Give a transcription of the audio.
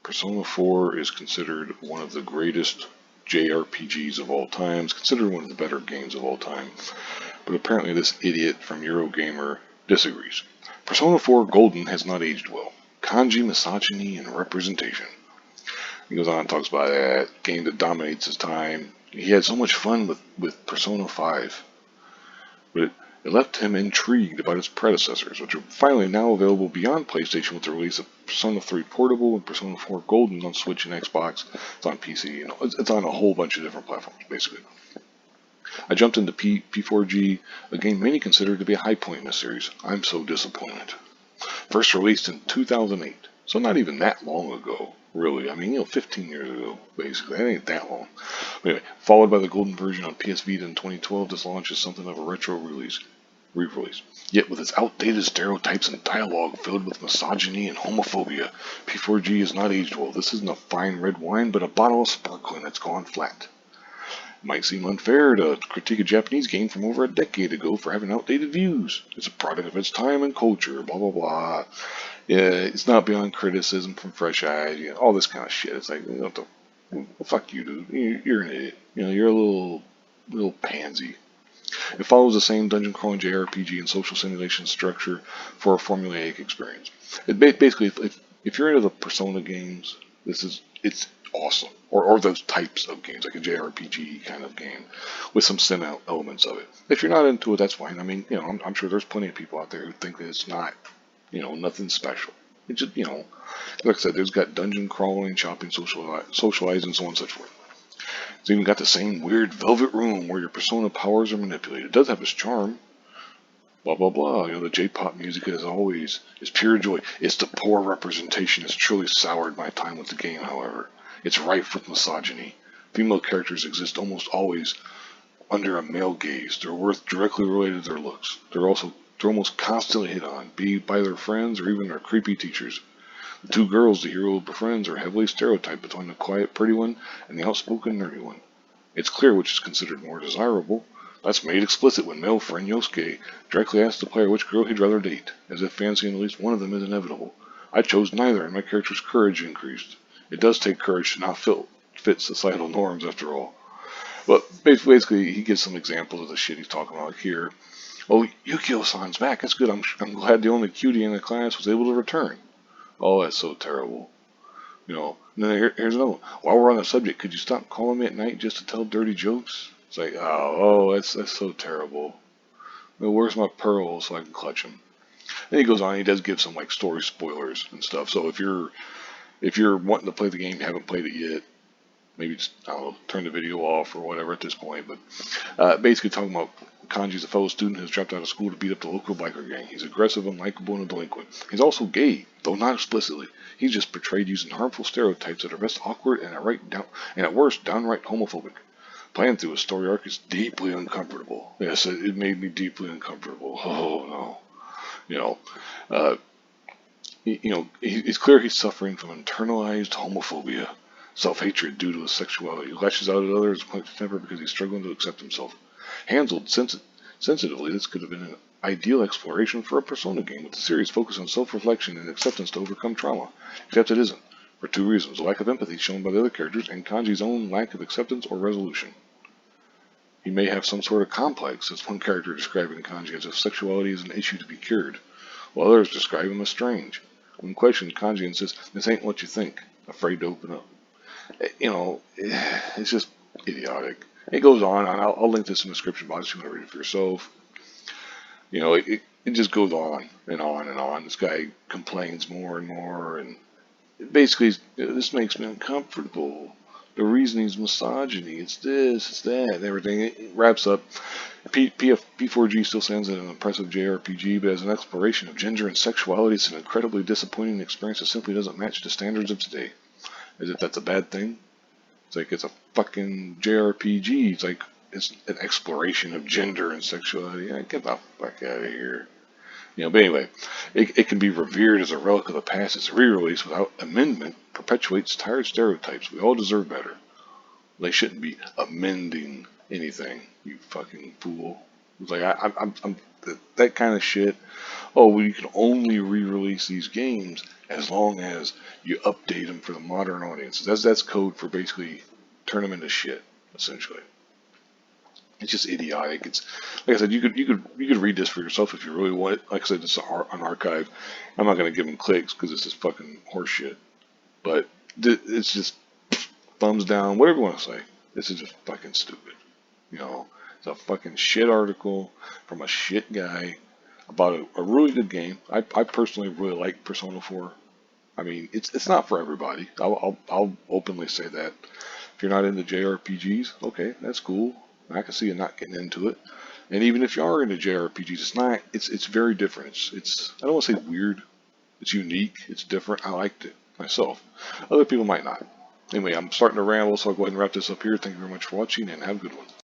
Persona 4 is considered one of the greatest JRPGs of all time. It's considered one of the better games of all time. But apparently this idiot from Eurogamer disagrees. Persona 4 Golden has not aged well. Kanji, misogyny, and representation. He goes on and talks about that game that dominates his time. He had so much fun with Persona 5, but it left him intrigued about its predecessors, which are finally now available beyond PlayStation with the release of Persona 3 Portable and Persona 4 Golden on Switch and Xbox. It's on PC. It's on a whole bunch of different platforms, basically. I jumped into P4G, a game many consider to be a high point in the series. I'm so disappointed. First released in 2008, so not even that long ago, really. I mean, 15 years ago, basically. That ain't that long. But anyway, followed by the golden version on PS Vita in 2012, this launch is something of a retro re-release. Yet with its outdated stereotypes and dialogue filled with misogyny and homophobia, P4G is not aged well. This isn't a fine red wine, but a bottle of sparkling that's gone flat. It might seem unfair to critique a Japanese game from over a decade ago for having outdated views. It's a product of its time and culture, blah blah blah. Yeah, it's not beyond criticism from fresh eyes, all this kind of shit. It's like, fuck you, dude. You're an idiot. You're a little pansy. It follows the same dungeon crawling JRPG and social simulation structure for a formulaic experience. Basically, if you're into the Persona games, it's awesome. Or those types of games, like a JRPG kind of game, with some sim elements of it. If you're not into it, that's fine. I mean, I'm sure there's plenty of people out there who think that it's not, nothing special. It's just, like I said, there's got dungeon crawling, shopping, socializing, so on and so forth. It's even got the same weird velvet room where your persona powers are manipulated. It does have its charm. Blah blah blah. The J-pop music, as always, is pure joy. It's the poor representation that's truly soured my time with the game, however. It's rife with misogyny. Female characters exist almost always under a male gaze. Their worth directly related to their looks. They're almost constantly hit on, be it by their friends or even their creepy teachers. The two girls the hero befriends are heavily stereotyped between the quiet, pretty one and the outspoken, nerdy one. It's clear which is considered more desirable. That's made explicit when male friend Yosuke directly asks the player which girl he'd rather date, as if fancying at least one of them is inevitable. I chose neither, and my character's courage increased. It does take courage to not fit societal norms, after all. But basically, he gives some examples of the shit he's talking about here. Oh, Yukio-san's back. That's good. I'm glad the only cutie in the class was able to return. Oh, that's so terrible. And then here's another one. While we're on the subject, could you stop calling me at night just to tell dirty jokes? It's like, that's so terrible. Where's my pearl so I can clutch him? Then he goes on. He does give some story spoilers and stuff. So if you're wanting to play the game, haven't played it yet, maybe just turn the video off or whatever at this point. But basically talking about Kanji's a fellow student who's dropped out of school to beat up the local biker gang. He's aggressive, unlikable, and a delinquent. He's also gay, though not explicitly. He's just portrayed using harmful stereotypes that are best awkward and at worst downright homophobic. Playing through his story arc is deeply uncomfortable. Yes, it made me deeply uncomfortable. Oh no. It's clear he's suffering from internalized homophobia, self-hatred due to his sexuality. He lashes out at others with temper because he's struggling to accept himself. Handled sensitively, this could have been an ideal exploration for a Persona game with a serious focus on self-reflection and acceptance to overcome trauma. Except it isn't, for two reasons: a lack of empathy shown by the other characters and Kanji's own lack of acceptance or resolution. He may have some sort of complex, as one character describing Kanji as if sexuality is an issue to be cured, while others describe him as strange. When questioned, Kanji insists, "This ain't what you think," afraid to open up. It's just idiotic. It goes on, and I'll link this in the description box if you want to read it for yourself. It just goes on and on and on. This guy complains more and more, and basically, this makes me uncomfortable. The reasoning's misogyny. It's this, it's that, and everything. It wraps up. P4G still stands as an impressive JRPG, but as an exploration of gender and sexuality, it's an incredibly disappointing experience that simply doesn't match the standards of today. As if that's a bad thing? It's like it's a fucking JRPG. It's like it's an exploration of gender and sexuality. Get the fuck out of here. But anyway, it can be revered as a relic of the past. Its re-release without amendment perpetuates tired stereotypes. We all deserve better. They shouldn't be amending anything, you fucking fool. It's like I'm that kind of shit. oh, well, you can only re-release these games as long as you update them for the modern audiences. That's code for basically turn them into shit, essentially. It's just idiotic. It's like I said, you could read this for yourself if you really want it. Like I said, it's an archive. I'm not gonna give them clicks because this is fucking horseshit. But it's just thumbs down, whatever you want to say. This is just fucking stupid. You know, it's a fucking shit article from a shit guy about a really good game. I personally really like Persona 4. I mean, it's not for everybody. I'll openly say that. If you're not into JRPGs, okay, that's cool. I can see you not getting into it. And even if you are into JRPGs, it's not. It's very different. It's I don't want to say weird. It's unique. It's different. I liked it myself. Other people might not. Anyway, I'm starting to ramble, so I'll go ahead and wrap this up here. Thank you very much for watching, and have a good one.